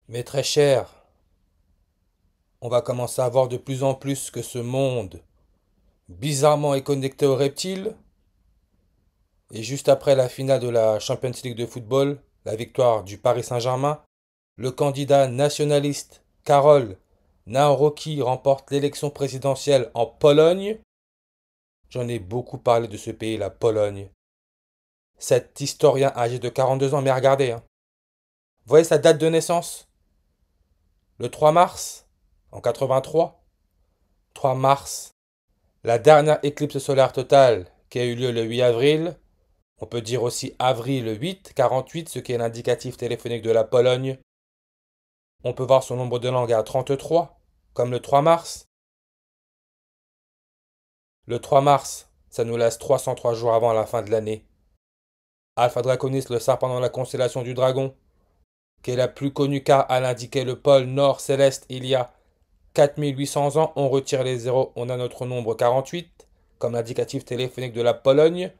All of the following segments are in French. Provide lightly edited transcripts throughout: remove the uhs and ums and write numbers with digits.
Mais très cher, on va commencer à voir de plus en plus que ce monde, bizarrement, est connecté aux reptiles. Et juste après la finale de la Champions League de football, la victoire du Paris Saint-Germain, le candidat nationaliste Karol Nawrocki remporte l'élection présidentielle en Pologne. J'en ai beaucoup parlé de ce pays, la Pologne. Cet historien âgé de 42 ans, mais regardez, hein. Vous voyez sa date de naissance? Le 3 mars, en 83. 3 mars, la dernière éclipse solaire totale qui a eu lieu le 8 avril. On peut dire aussi avril 8, 48, ce qui est l'indicatif téléphonique de la Pologne. On peut voir son nombre de langues à 33, comme le 3 mars. Le 3 mars, ça nous laisse 303 jours avant la fin de l'année. Alpha Draconis, le serpent dans la constellation du dragon, qui est la plus connue car elle indiquait le pôle nord céleste il y a 4800 ans. On retire les zéros, on a notre nombre 48, comme l'indicatif téléphonique de la Pologne.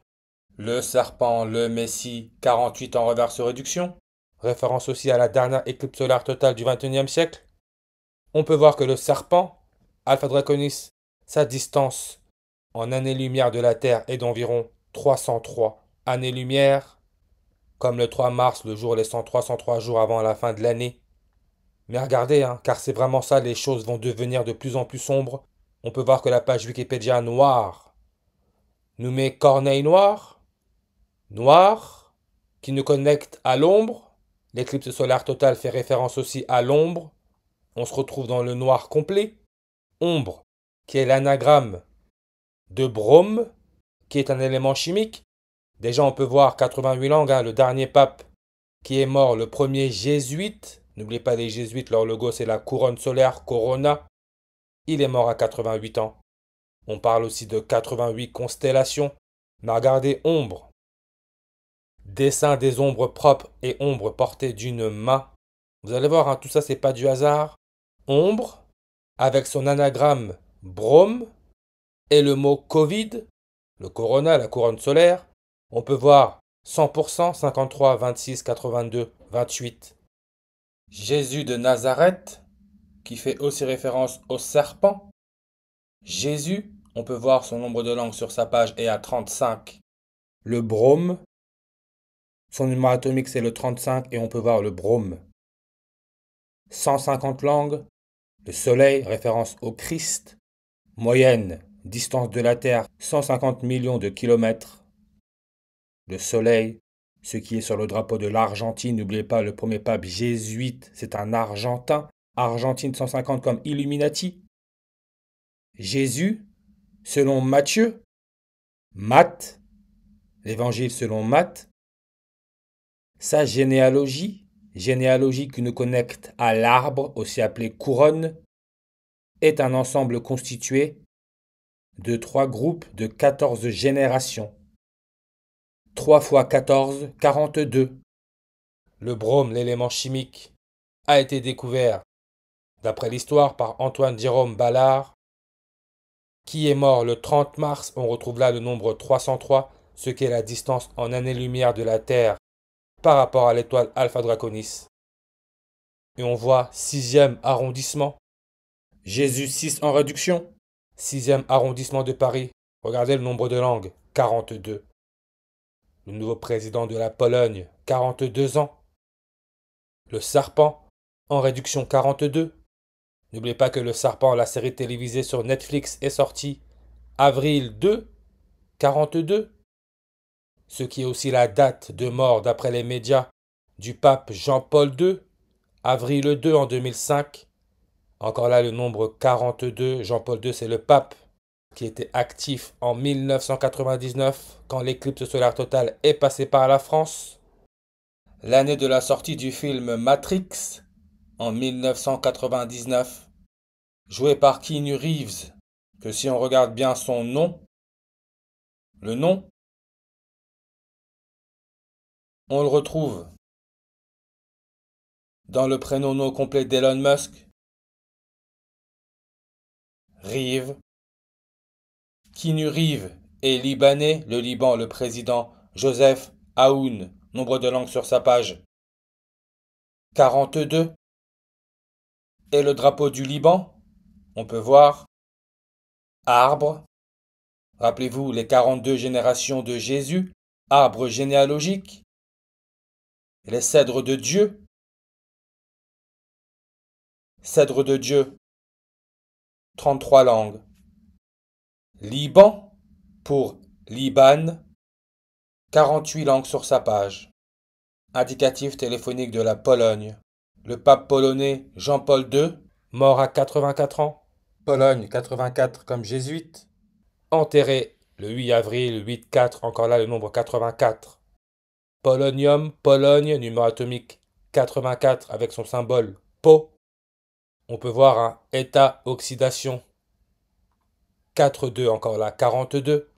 Le serpent, le Messie, 48 en reverse réduction. Référence aussi à la dernière éclipse solaire totale du XXIe siècle. On peut voir que le serpent, Alpha Draconis, sa distance en années-lumière de la Terre est d'environ 303 années-lumière, comme le 3 mars, le jour laissant 303 jours avant la fin de l'année. Mais regardez, hein, car c'est vraiment ça, les choses vont devenir de plus en plus sombres. On peut voir que la page Wikipédia noire nous met Corneille noir, noir, qui nous connecte à l'ombre. L'éclipse solaire totale fait référence aussi à l'ombre. On se retrouve dans le noir complet. Ombre, qui est l'anagramme de brome, qui est un élément chimique. Déjà, on peut voir 88 langues, hein, le dernier pape qui est mort, le premier jésuite. N'oubliez pas les jésuites, leur logo c'est la couronne solaire, Corona. Il est mort à 88 ans. On parle aussi de 88 constellations. Mais regardez, ombre. Dessin des ombres propres et ombres portées d'une main. Vous allez voir, hein, tout ça c'est pas du hasard. Ombre, avec son anagramme brome, et le mot Covid, le corona, la couronne solaire, on peut voir 100%, 53, 26, 82, 28. Jésus de Nazareth, qui fait aussi référence au serpent. Jésus, on peut voir son nombre de langues sur sa page est à 35. Le brome, son numéro atomique c'est le 35 et on peut voir le brome. 150 langues. Le soleil, référence au Christ. Moyenne, distance de la Terre, 150 millions de kilomètres. Le soleil, ce qui est sur le drapeau de l'Argentine, n'oubliez pas, le premier pape jésuite, c'est un Argentin. Argentine 150 comme Illuminati. Jésus, selon Matthieu. Matthes, l'évangile selon Matthes. Sa généalogie, généalogie qui nous connecte à l'arbre, aussi appelé couronne, est un ensemble constitué de 3 groupes de 14 générations. 3 fois 14, 42. Le brome, l'élément chimique, a été découvert, d'après l'histoire, par Antoine-Jérôme Ballard, qui est mort le 30 mars. On retrouve là le nombre 303, ce qui est la distance en années-lumière de la Terre par rapport à l'étoile Alpha Draconis. Et on voit 6e arrondissement. Jésus 6 en réduction. 6e arrondissement de Paris. Regardez le nombre de langues, 42. Le nouveau président de la Pologne, 42 ans. Le serpent, en réduction 42. N'oubliez pas que le serpent, la série télévisée sur Netflix, est sortie avril 2, 42. Ce qui est aussi la date de mort d'après les médias du pape Jean-Paul II, avril 2 en 2005. Encore là le nombre 42, Jean-Paul II c'est le pape qui était actif en 1999 quand l'éclipse solaire totale est passée par la France. L'année de la sortie du film Matrix en 1999, joué par Keanu Reeves, que si on regarde bien son nom, le nom, on le retrouve dans le prénom non complet d'Elon Musk, Reeves. Keanu Reeves est libanais, le Liban, le président Joseph Aoun, nombre de langues sur sa page 42. Et le drapeau du Liban, on peut voir arbre. Rappelez-vous les 42 générations de Jésus, arbre généalogique. Les cèdres de Dieu, cèdre de Dieu, 33 langues. Liban, pour Liban, 48 langues sur sa page. Indicatif téléphonique de la Pologne. Le pape polonais Jean-Paul II, mort à 84 ans. Pologne, 84 comme jésuite. Enterré le 8 avril, 8-4, encore là le nombre 84. Polonium, Pologne, numéro atomique 84 avec son symbole Po. On peut voir un état oxydation 4-2, encore là 42.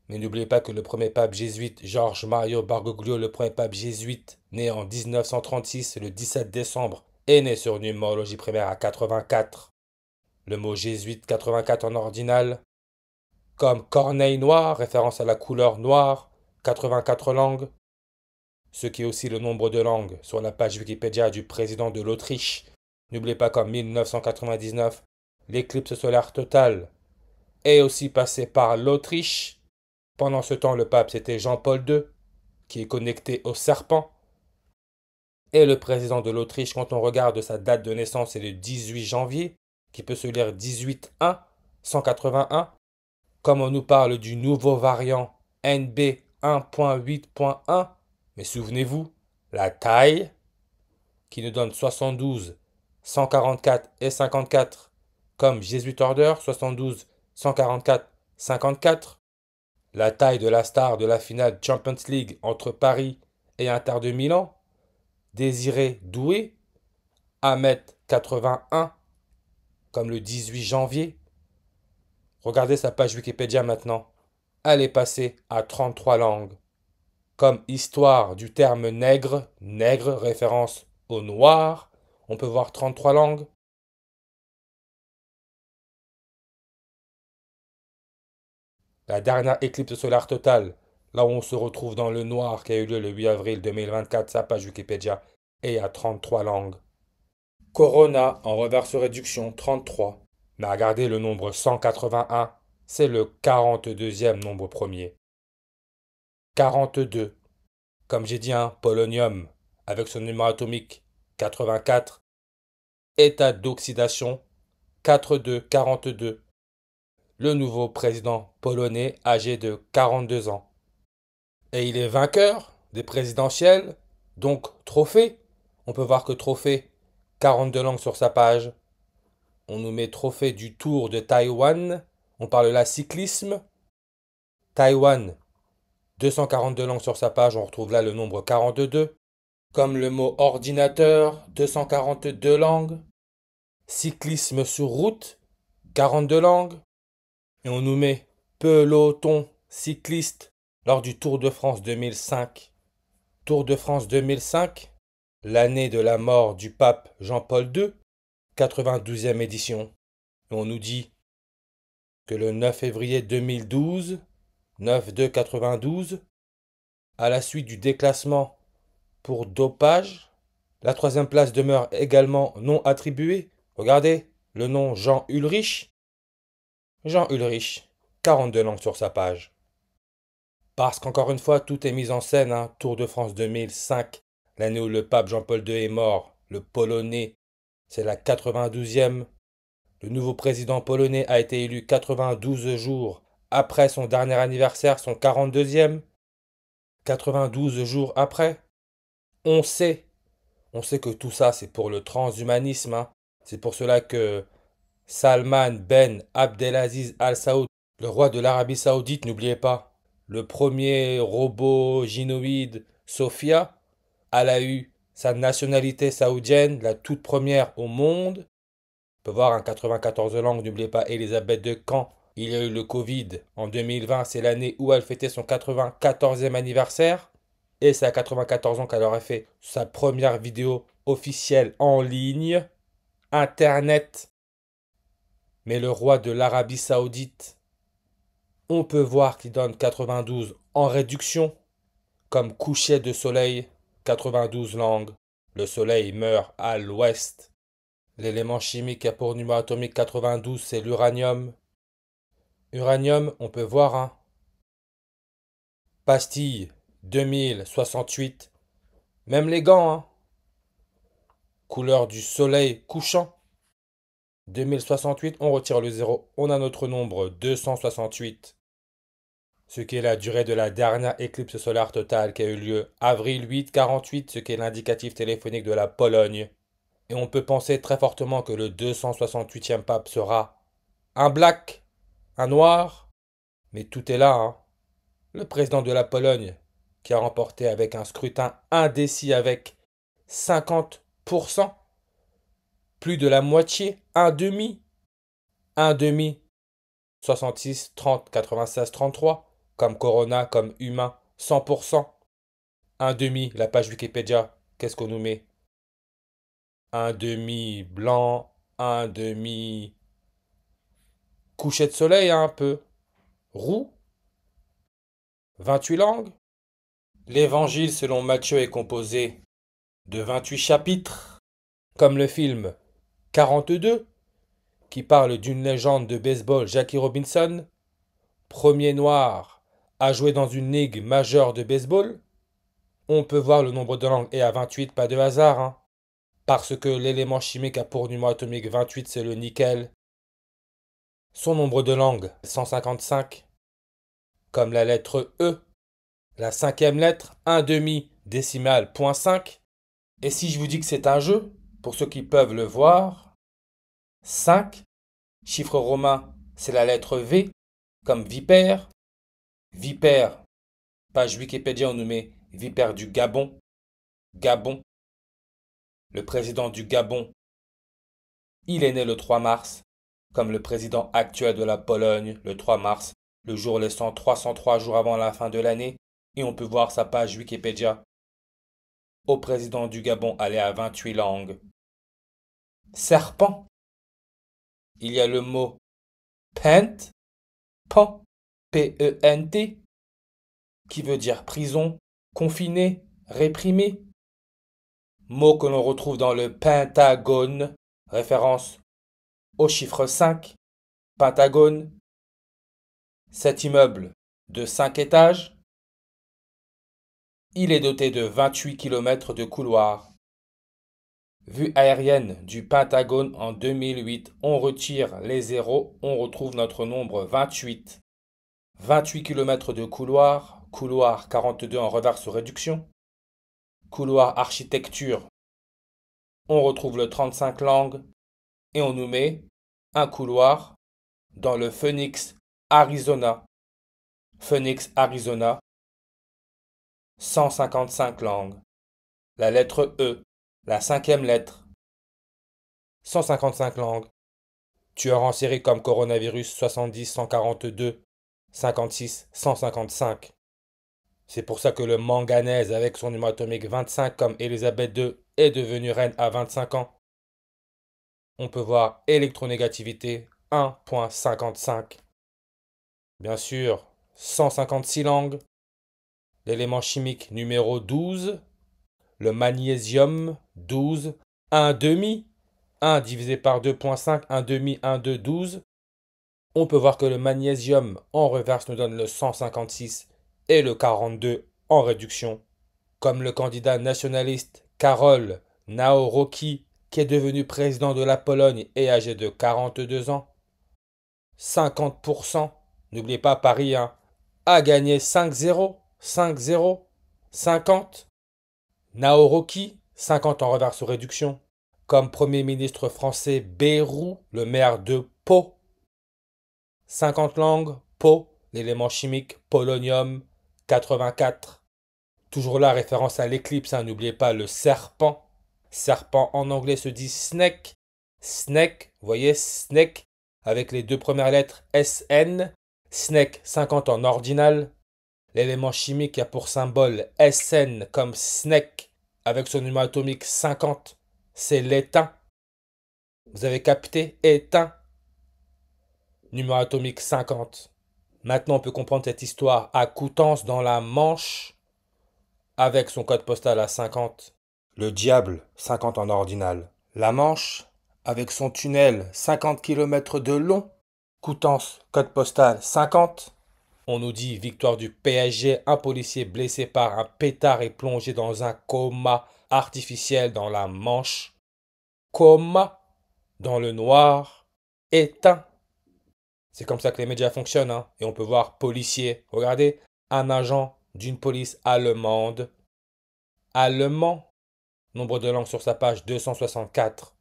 Mais n'oubliez pas que le premier pape jésuite, Georges Mario Bergoglio, le premier pape jésuite, né en 1936, le 17 décembre, est né sur une numérologie primaire à 84. Le mot jésuite 84 en ordinal, comme corneille noire, référence à la couleur noire, 84 langues, ce qui est aussi le nombre de langues sur la page Wikipédia du président de l'Autriche. N'oubliez pas qu'en 1999, l'éclipse solaire totale est aussi passée par l'Autriche. Pendant ce temps, le pape, c'était Jean-Paul II, qui est connecté au serpent. Et le président de l'Autriche, quand on regarde sa date de naissance, c'est le 18 janvier, qui peut se lire 18-1, 181. Comme on nous parle du nouveau variant NB 1.8.1, mais souvenez-vous, la taille, qui nous donne 72, 144 et 54, comme Jésuit Order, 72, 144, 54. La taille de la star de la finale Champions League entre Paris et Inter de Milan, Désiré Doué, 1m81, comme le 18 janvier. Regardez sa page Wikipédia maintenant. Elle est passée à 33 langues. Comme histoire du terme nègre, nègre référence au noir, on peut voir 33 langues. La dernière éclipse solaire totale, là où on se retrouve dans le noir qui a eu lieu le 8 avril 2024, sa page Wikipédia, est à 33 langues. Corona en reverse réduction 33. Mais regardez le nombre 181, c'est le 42e nombre premier. 42. Comme j'ai dit, un polonium, avec son numéro atomique 84, état d'oxydation 42-42. Le nouveau président polonais âgé de 42 ans. Et il est vainqueur des présidentielles, donc trophée. On peut voir que trophée, 42 langues sur sa page. On nous met trophée du Tour de Taïwan. On parle là cyclisme. Taïwan, 242 langues sur sa page. On retrouve là le nombre 42. Comme le mot ordinateur, 242 langues. Cyclisme sur route, 42 langues. Et on nous met peloton cycliste lors du Tour de France 2005. Tour de France 2005, l'année de la mort du pape Jean-Paul II, 92e édition. Et on nous dit que le 9 février 2012, 9-2-92, à la suite du déclassement pour dopage, la troisième place demeure également non attribuée. Regardez le nom Jean Ulrich. Jean Ulrich, 42 langues sur sa page. Parce qu'encore une fois, tout est mis en scène. Tour de France 2005, l'année où le pape Jean-Paul II est mort. Le Polonais, c'est la 92e. Le nouveau président polonais a été élu 92 jours après son dernier anniversaire, son 42e. 92 jours après. On sait que tout ça, c'est pour le transhumanisme. C'est pour cela que Salman Ben Abdelaziz Al Saoud, le roi de l'Arabie Saoudite, n'oubliez pas, le premier robot gynoïde Sophia, elle a eu sa nationalité saoudienne, la toute première au monde. On peut voir un 94 langues, n'oubliez pas Elisabeth de Caen. Il y a eu le Covid en 2020, c'est l'année où elle fêtait son 94e anniversaire. Et c'est à 94 ans qu'elle aurait fait sa première vidéo officielle en ligne, Internet. Mais le roi de l'Arabie Saoudite, on peut voir qu'il donne 92 en réduction, comme coucher de soleil, 92 langues. Le soleil meurt à l'ouest. L'élément chimique qui a pour numéro atomique 92, c'est l'uranium. Uranium, on peut voir, hein. Pastille, 2068. Même les gants, hein. Couleur du soleil couchant. 2068, on retire le zéro. On a notre nombre 268. Ce qui est la durée de la dernière éclipse solaire totale qui a eu lieu avril 8 48, ce qui est l'indicatif téléphonique de la Pologne. Et on peut penser très fortement que le 268e pape sera un black, un noir, mais tout est là, hein. Le président de la Pologne, qui a remporté avec un scrutin indécis avec 50%, plus de la moitié, un demi, 66, 30, 96, 33, comme Corona, comme humain, 100%, un demi, la page Wikipédia, qu'est-ce qu'on nous met? Un demi blanc, un demi coucher de soleil, hein, un peu, roux, 28 langues. L'évangile selon Matthieu est composé de 28 chapitres, comme le film 42, qui parle d'une légende de baseball, Jackie Robinson, premier noir à jouer dans une ligue majeure de baseball. On peut voir le nombre de langues est à 28, pas de hasard, hein, parce que l'élément chimique a pour numéro atomique 28, c'est le nickel. Son nombre de langues, 155, comme la lettre E. La cinquième lettre, 1 demi décimale, point 5. Et si je vous dis que c'est un jeu, pour ceux qui peuvent le voir, 5, chiffre romain, c'est la lettre V, comme vipère. Vipère, page Wikipédia, on nous met vipère du Gabon. Gabon. Le président du Gabon, il est né le 3 mars, comme le président actuel de la Pologne, le 3 mars, le jour laissant 303 jours avant la fin de l'année, et on peut voir sa page Wikipédia. Au président du Gabon, elle est à 28 langues. Serpent. Il y a le mot pent, pan, P-E-N-T, qui veut dire prison, confiné, réprimé. Mot que l'on retrouve dans le Pentagone, référence au chiffre 5, Pentagone. Cet immeuble de 5 étages, il est doté de 28 km de couloirs. Vue aérienne du Pentagone en 2008, on retire les zéros, on retrouve notre nombre 28. 28 km de couloir, couloir 42 en reverse réduction. Couloir architecture, on retrouve le 35 langues et on nous met un couloir dans le Phoenix, Arizona. Phoenix, Arizona, 155 langues. La lettre E, la cinquième lettre, 155 langues. Tueur en série comme coronavirus 70, 142, 56, 155. C'est pour ça que le manganèse avec son numéro atomique 25 comme Elisabeth II est devenue reine à 25 ans. On peut voir électronégativité 1.55. Bien sûr, 156 langues. L'élément chimique numéro 12, le magnésium 12, 1 demi, 1 divisé par 2.5, 1 demi, 1, 2, 12. On peut voir que le magnésium en reverse nous donne le 156 et le 42 en réduction. Comme le candidat nationaliste Karol Nawrocki, qui est devenu président de la Pologne et âgé de 42 ans. 50%, n'oubliez pas Paris, hein, a gagné 5-0, 5-0, 50. Nawrocki, 50 en reverse réduction. Comme Premier ministre français Bayrou, le maire de Pau. 50 langues, Pau, l'élément chimique, polonium, 84. Toujours là, référence à l'éclipse, hein, n'oubliez pas le serpent. Serpent en anglais se dit snake. Snake, vous voyez, snake, avec les deux premières lettres SN. Snake, 50 en ordinal. L'élément chimique a pour symbole SN comme snake, avec son numéro atomique 50. C'est l'étain. Vous avez capté, étain. Numéro atomique 50. Maintenant, on peut comprendre cette histoire à Coutances dans la Manche, avec son code postal à 50. Le diable, 50 en ordinal. La Manche, avec son tunnel 50 km de long, Coutances, code postal 50. On nous dit victoire du PSG, un policier blessé par un pétard est plongé dans un coma artificiel dans la Manche. Coma, dans le noir, éteint. C'est comme ça que les médias fonctionnent, hein. Et on peut voir policier. Regardez, un agent d'une police allemande. Allemand. Nombre de langues sur sa page 264.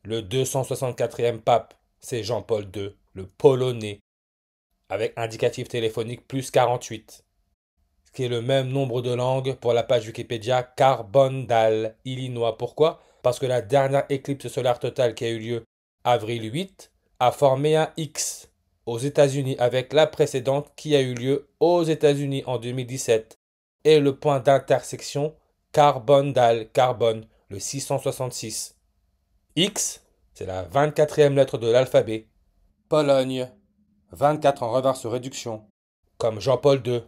Le 264e pape, c'est Jean-Paul II, le polonais, avec indicatif téléphonique plus 48. Ce qui est le même nombre de langues pour la page Wikipédia Carbondale, Illinois. Pourquoi? Parce que la dernière éclipse solaire totale qui a eu lieu avril 8 a formé un X aux États-Unis avec la précédente qui a eu lieu aux États-Unis en 2017. Et le point d'intersection Carbondale, carbone, le 666. X, c'est la 24e lettre de l'alphabet. Pologne, 24 en reverse réduction, comme Jean-Paul II,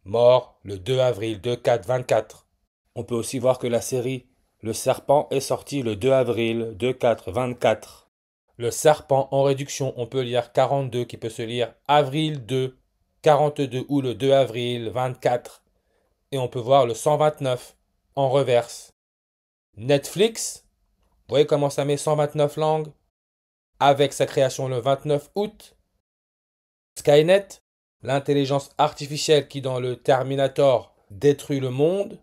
mort le 2 avril 2424. On peut aussi voir que la série Le Serpent est sortie le 2 avril 2424. Le Serpent en réduction, on peut lire 42 qui peut se lire avril 2, 42 ou le 2 avril 24. Et on peut voir le 129 en reverse. Netflix, vous voyez comment ça met 129 langues avec sa création le 29 août. Skynet, l'intelligence artificielle qui dans le Terminator détruit le monde,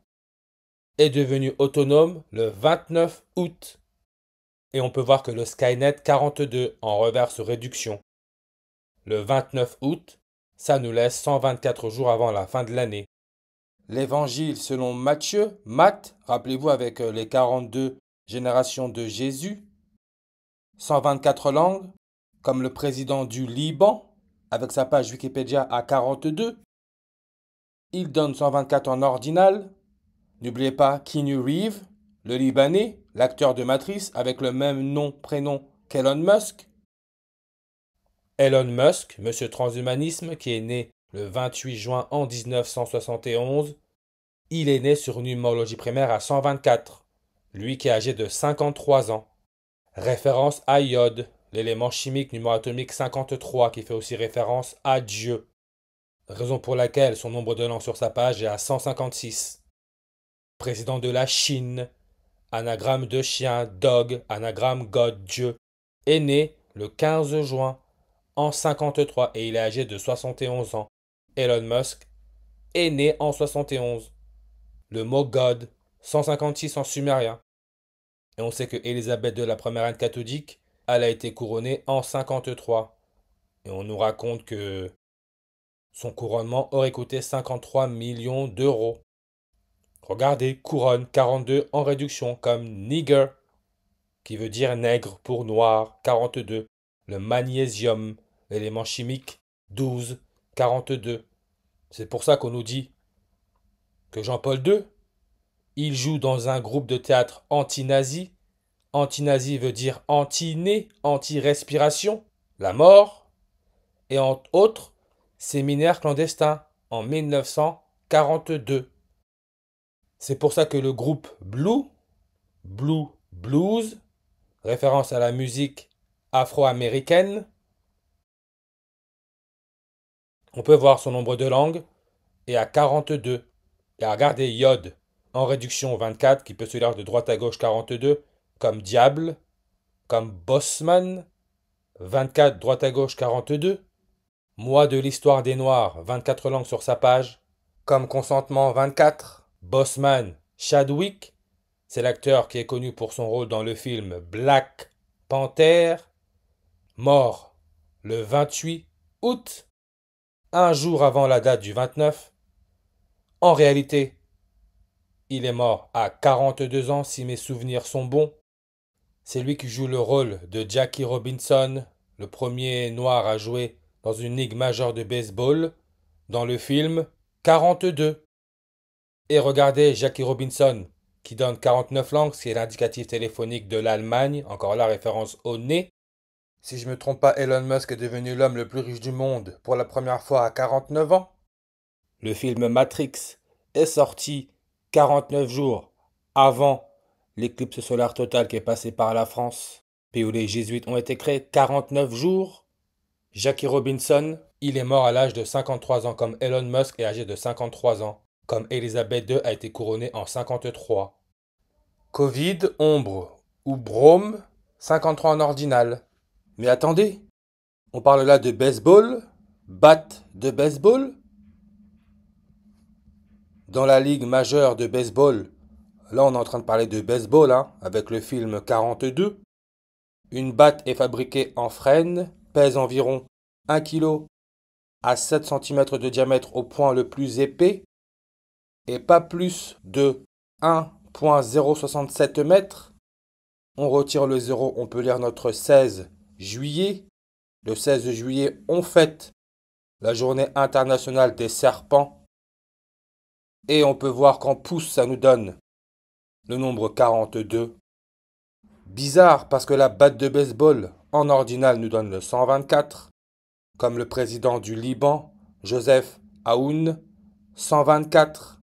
est devenue autonome le 29 août. Et on peut voir que le Skynet 42 en reverse réduction le 29 août, ça nous laisse 124 jours avant la fin de l'année. L'évangile selon Matthieu, Matt, rappelez-vous avec les 42 générations de Jésus, 124 langues, comme le président du Liban, avec sa page Wikipédia à 42. Il donne 124 en ordinal. N'oubliez pas Keanu Reeves, le Libanais, l'acteur de Matrice, avec le même nom, prénom qu'Elon Musk. Elon Musk, monsieur transhumanisme, qui est né le 28 juin en 1971. Il est né sur une numérologie primaire à 124, lui qui est âgé de 53 ans. Référence à iode, l'élément chimique numéro atomique 53 qui fait aussi référence à Dieu. Raison pour laquelle son nombre de langues sur sa page est à 156. Président de la Chine, anagramme de chien, dog, anagramme God, Dieu, est né le 15 juin en 53 et il est âgé de 71 ans. Elon Musk est né en 71. Le mot God, 156 en sumérien. Et on sait que Élisabeth II, la première reine catholique, elle a été couronnée en 53. Et on nous raconte que son couronnement aurait coûté 53 millions d'euros. Regardez, couronne 42 en réduction comme nigger, qui veut dire nègre pour noir, 42. Le magnésium, l'élément chimique, 12, 42. C'est pour ça qu'on nous dit que Jean-Paul II, il joue dans un groupe de théâtre anti-nazi. Anti-nazi veut dire anti-né, anti-respiration, la mort. Et entre autres, séminaire clandestin en 1942. C'est pour ça que le groupe Blue Blues, référence à la musique afro-américaine, on peut voir son nombre de langues, est à 42. Et à regarder iode en réduction 24, qui peut se lire de droite à gauche 42, comme diable, comme bossman, 24 droite à gauche 42, mois de l'histoire des Noirs, 24 langues sur sa page, comme consentement 24, bossman, Chadwick, c'est l'acteur qui est connu pour son rôle dans le film Black Panther, mort le 28 août, un jour avant la date du 29. En réalité, il est mort à 42 ans si mes souvenirs sont bons. C'est lui qui joue le rôle de Jackie Robinson, le premier noir à jouer dans une ligue majeure de baseball, dans le film 42. Et regardez Jackie Robinson, qui donne 49 langues, ce qui est l'indicatif téléphonique de l'Allemagne, encore la référence au nez. Si je ne me trompe pas, Elon Musk est devenu l'homme le plus riche du monde pour la première fois à 49 ans. Le film Matrix est sorti 49 jours avant l'éclipse solaire totale qui est passée par la France. pays où les jésuites ont été créés, 49 jours. Jackie Robinson, il est mort à l'âge de 53 ans, comme Elon Musk est âgé de 53 ans, comme Elisabeth II a été couronnée en 53. Covid, ombre ou brome, 53 en ordinal. Mais attendez, on parle là de baseball, bat de baseball. Dans la ligue majeure de baseball, là on est en train de parler de baseball, hein, avec le film 42. Une batte est fabriquée en frêne, pèse environ 1 kg à 7 cm de diamètre au point le plus épais et pas plus de 1,067 m. On retire le 0, on peut lire notre 16 juillet. Le 16 juillet, on fête la journée internationale des serpents. Et on peut voir qu'en pouces, ça nous donne le nombre 42. Bizarre parce que la batte de baseball en ordinal nous donne le 124. Comme le président du Liban, Joseph Aoun, 124.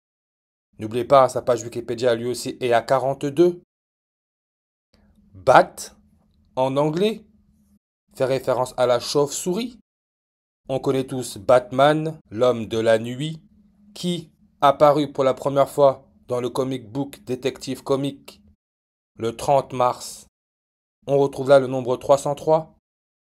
N'oubliez pas, sa page Wikipédia lui aussi est à 42. Bat, en anglais, fait référence à la chauve-souris. On connaît tous Batman, l'homme de la nuit, qui, apparu pour la première fois dans le comic book détective comique le 30 mars. On retrouve là le nombre 303,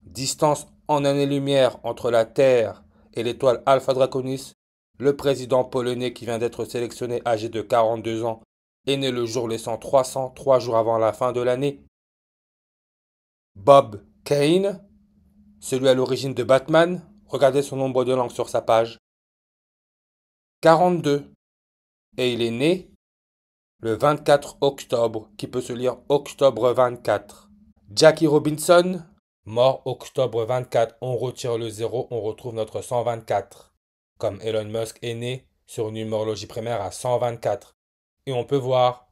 distance en années-lumière entre la Terre et l'étoile Alpha Draconis. Le président polonais qui vient d'être sélectionné âgé de 42 ans est né le jour laissant 303 jours avant la fin de l'année. Bob Kane, celui à l'origine de Batman, regardez son nombre de langues sur sa page. 42. Et il est né le 24 octobre, qui peut se lire octobre 24. Jackie Robinson, mort octobre 24, on retire le 0, on retrouve notre 124. Comme Elon Musk est né sur une numérologie primaire à 124. Et on peut voir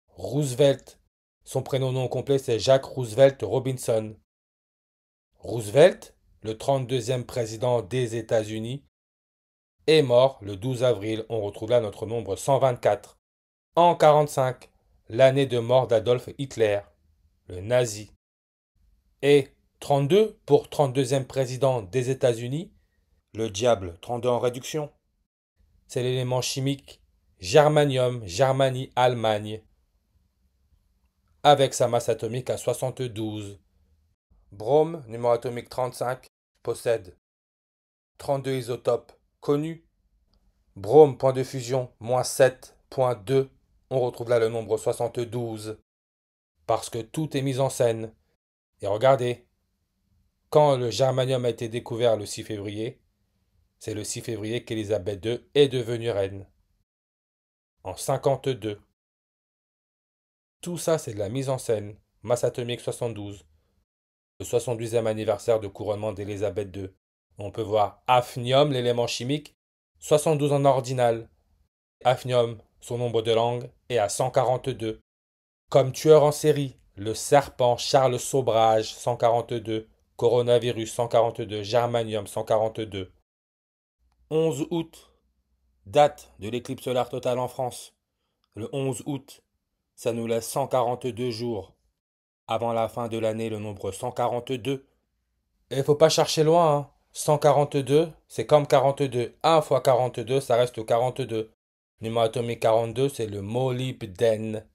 Roosevelt. Son prénom non complet c'est Jacques Roosevelt Robinson. Roosevelt, le 32e président des États-Unis, est mort le 12 avril. On retrouve là notre nombre 124. En 1945, l'année de mort d'Adolf Hitler, le nazi. Et 32 pour 32e président des États-Unis, le diable, 32 en réduction. C'est l'élément chimique germanium, Germanie, Allemagne, avec sa masse atomique à 72. Brome, numéro atomique 35, possède 32 isotopes connus. Brome, point de fusion, moins 7,2. On retrouve là le nombre 72. Parce que tout est mis en scène. Et regardez, quand le germanium a été découvert le 6 février, c'est le 6 février qu'Élisabeth II est devenue reine. En 52. Tout ça, c'est de la mise en scène. Masse atomique 72. Le 72e anniversaire de couronnement d'Élisabeth II. On peut voir hafnium, l'élément chimique, 72 en ordinal. Hafnium, son nombre de langues, est à 142. Comme tueur en série, le serpent Charles Sobrage, 142. Coronavirus, 142. Germanium, 142. 11 août, date de l'éclipse solaire totale en France. Le 11 août, ça nous laisse 142 jours. Avant la fin de l'année, le nombre 142. Et il faut pas chercher loin, hein. 142, c'est comme 42. 1 fois 42, ça reste 42. Numéro atomique 42, c'est le molybdène.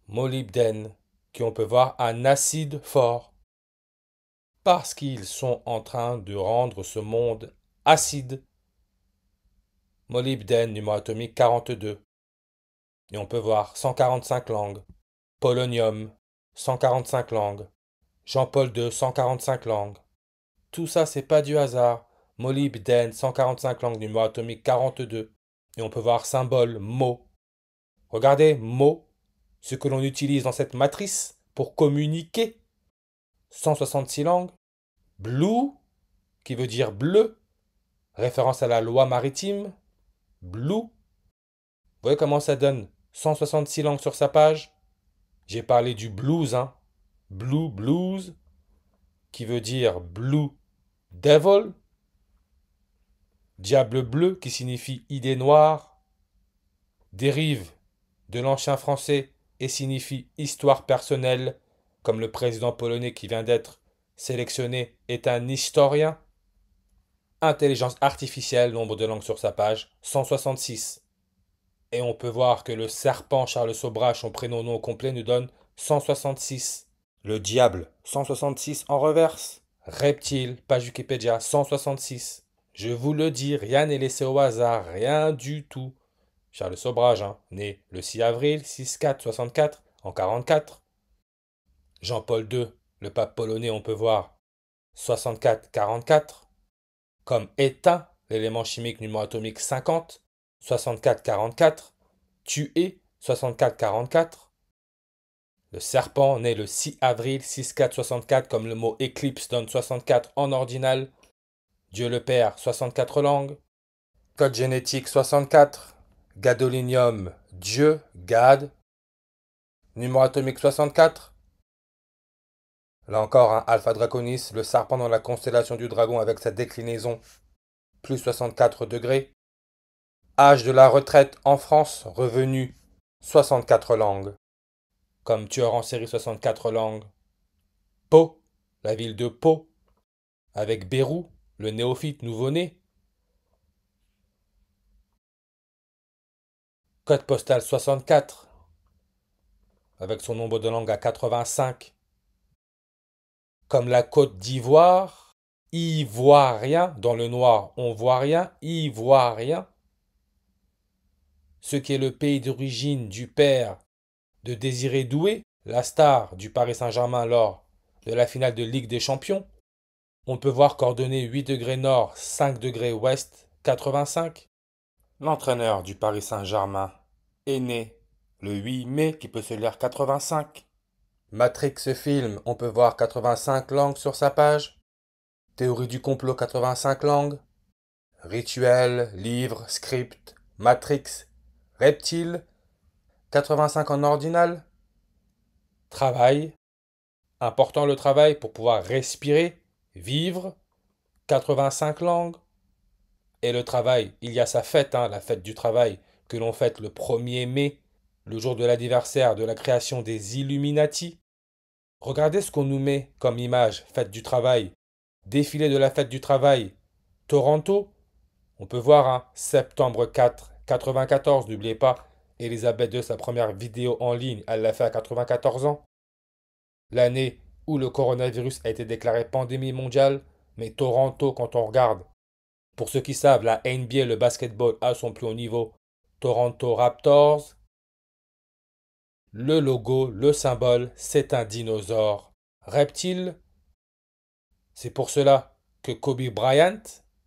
Molybdène, qui on peut voir un acide fort. Parce qu'ils sont en train de rendre ce monde acide. Molybdène, numéro atomique 42. Et on peut voir 145 langues. Polonium, 145 langues. Jean-Paul II, 145 langues. Tout ça, c'est pas du hasard. Molybdène, 145 langues, numéro atomique 42. Et on peut voir symbole, mot. Regardez, mot, ce que l'on utilise dans cette matrice pour communiquer. 166 langues. Blue, qui veut dire bleu, référence à la loi maritime. Blue. Vous voyez comment ça donne 166 langues sur sa page. J'ai parlé du blues, hein. Blue blues, qui veut dire blue devil. Diable bleu, qui signifie idée noire. Dérive de l'ancien français et signifie histoire personnelle, comme le président polonais qui vient d'être sélectionné est un historien. Intelligence artificielle, nombre de langues sur sa page, 166. Et on peut voir que le serpent Charles Sobrage, son prénom non complet, nous donne 166. Le diable, 166 en reverse. Reptile, page Wikipédia, 166. Je vous le dis, rien n'est laissé au hasard, rien du tout. Charles Sobrage, né le 6 avril 6-4-64 en 44. Jean-Paul II, le pape polonais, on peut voir 64-44. Comme éteint, l'élément chimique numéro atomique 50, 64-44. Tué, 64-44. Le serpent, né le 6 avril 6-4-64, comme le mot éclipse donne 64 en ordinal. Dieu le Père, 64 langues. Code génétique 64. Gadolinium, Dieu, Gad. Numéro atomique 64. Là encore, Alpha Draconis, le serpent dans la constellation du dragon avec sa déclinaison, plus 64 degrés. Âge de la retraite en France, revenu 64 langues. Comme tueur en série 64 langues. Pau, la ville de Pau, avec Bérou, le néophyte nouveau-né. Code postal 64, avec son nombre de langues à 85. Comme la Côte d'Ivoire, ivoirien, dans le noir on voit rien, ivoirien. Ce qui est le pays d'origine du père de Désiré Doué, la star du Paris Saint-Germain lors de la finale de Ligue des Champions. On peut voir coordonnées 8 degrés nord, 5 degrés ouest, 85. L'entraîneur du Paris Saint-Germain est né le 8 mai, qui peut se lire 85. Matrix film, on peut voir 85 langues sur sa page. Théorie du complot, 85 langues. Rituel, livre, script, Matrix, reptile, 85 en ordinal. Travail, important le travail pour pouvoir respirer, vivre, 85 langues. Et le travail, il y a sa fête, la fête du travail, que l'on fête le 1er mai, le jour de l'anniversaire de la création des Illuminati. Regardez ce qu'on nous met comme image, fête du travail, défilé de la fête du travail, Toronto. On peut voir septembre 4, 94, n'oubliez pas, Elisabeth II, sa première vidéo en ligne, elle l'a fait à 94 ans. L'année où le coronavirus a été déclaré pandémie mondiale, mais Toronto, quand on regarde, pour ceux qui savent, la NBA, le basketball, à son plus haut niveau, Toronto Raptors. Le logo, le symbole, c'est un dinosaure. Reptile. C'est pour cela que Kobe Bryant,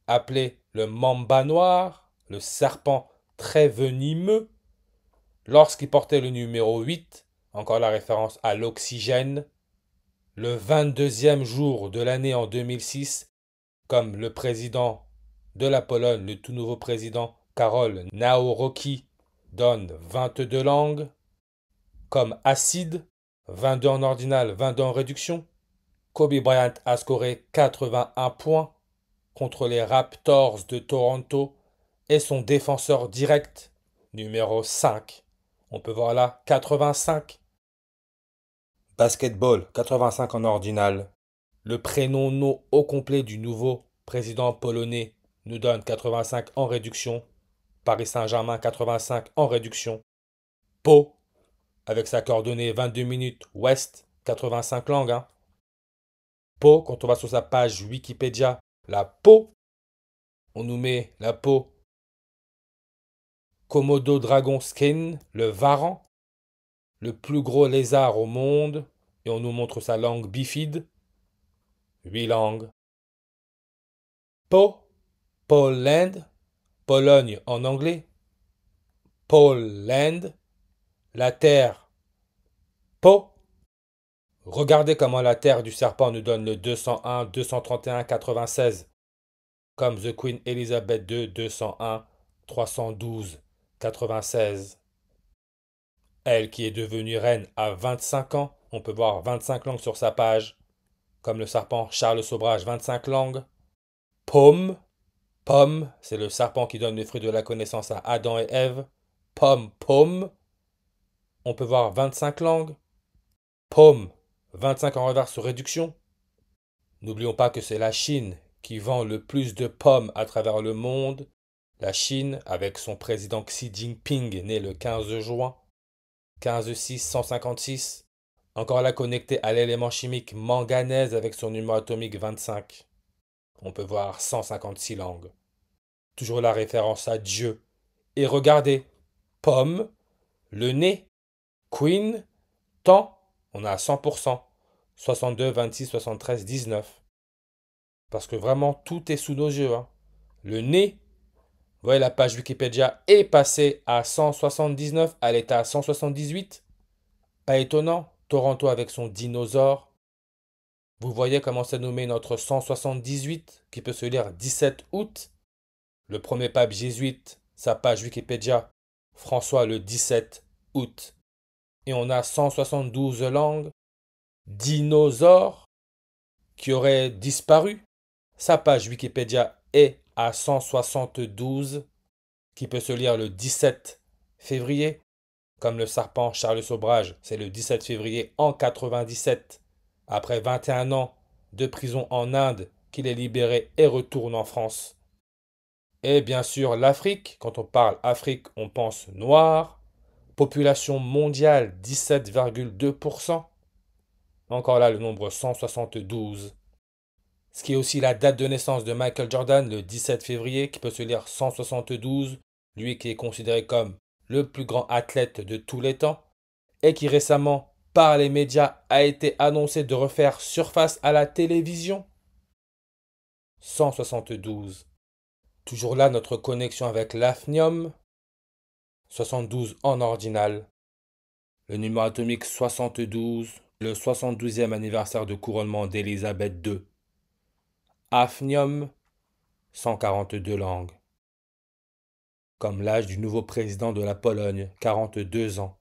appelé le Mamba noir, le serpent très venimeux, lorsqu'il portait le numéro 8, encore la référence à l'oxygène, le 22e jour de l'année en 2006, comme le président de la Pologne, le tout nouveau président Karol Nawrocki, donne 22 langues, comme acide, 22 en ordinal, 22 en réduction. Kobe Bryant a scoré 81 points contre les Raptors de Toronto et son défenseur direct, numéro 5. On peut voir là 85. Basketball, 85 en ordinal. Le prénom non au complet du nouveau président polonais nous donne 85 en réduction. Paris Saint-Germain, 85 en réduction. Pau, avec sa coordonnée 22 minutes ouest, 85 langues. Pau, quand on va sur sa page Wikipédia, la Pau, on nous met la Pau. Komodo Dragon Skin, le varan, le plus gros lézard au monde, et on nous montre sa langue bifide. 8 langues. Pau, Poland, Pologne en anglais. Poland, la terre. Pau. Regardez comment la terre du serpent nous donne le 201, 231, 96. Comme The Queen Elizabeth II, 201, 312, 96. Elle qui est devenue reine à 25 ans, on peut voir 25 langues sur sa page. Comme le serpent Charles Sobrage, 25 langues. Pomme, pomme, c'est le serpent qui donne le fruit de la connaissance à Adam et Ève. Pomme, pomme. on peut voir 25 langues. Pommes, 25 en reverse sur réduction. N'oublions pas que c'est la Chine qui vend le plus de pommes à travers le monde. La Chine, avec son président Xi Jinping, né le 15 juin, 15-6-156. Encore là connecté à l'élément chimique manganèse avec son numéro atomique 25. On peut voir 156 langues. Toujours la référence à Dieu. Et regardez, pomme, le nez, queen, temps, on a 100%. 62, 26, 73, 19. Parce que vraiment, tout est sous nos yeux. Hein. Le nez, vous voyez, la page Wikipédia est passée à 179, elle était à 178. Pas étonnant, Toronto avec son dinosaure. Vous voyez comment c'est nommé notre 178, qui peut se lire 17 août. Le premier pape jésuite, sa page Wikipédia, François le 17 août. Et on a 172 langues. Dinosaures qui auraient disparu. Sa page Wikipédia est à 172, qui peut se lire le 17 février. Comme le serpent Charles Sobrage, c'est le 17 février en 97, après 21 ans de prison en Inde, qu'il est libéré et retourne en France. Et bien sûr l'Afrique, quand on parle Afrique, on pense noir. Population mondiale 17,2%. Encore là le nombre 172. Ce qui est aussi la date de naissance de Michael Jordan, le 17 février, qui peut se lire 172, lui qui est considéré comme le plus grand athlète de tous les temps, et qui récemment, par les médias, a été annoncé de refaire surface à la télévision. 172. Toujours là notre connexion avec l'hafnium. 72 en ordinal. Le numéro atomique 72, le 72e anniversaire de couronnement d'Élisabeth II. Hafnium, 142 langues. Comme l'âge du nouveau président de la Pologne, 42 ans.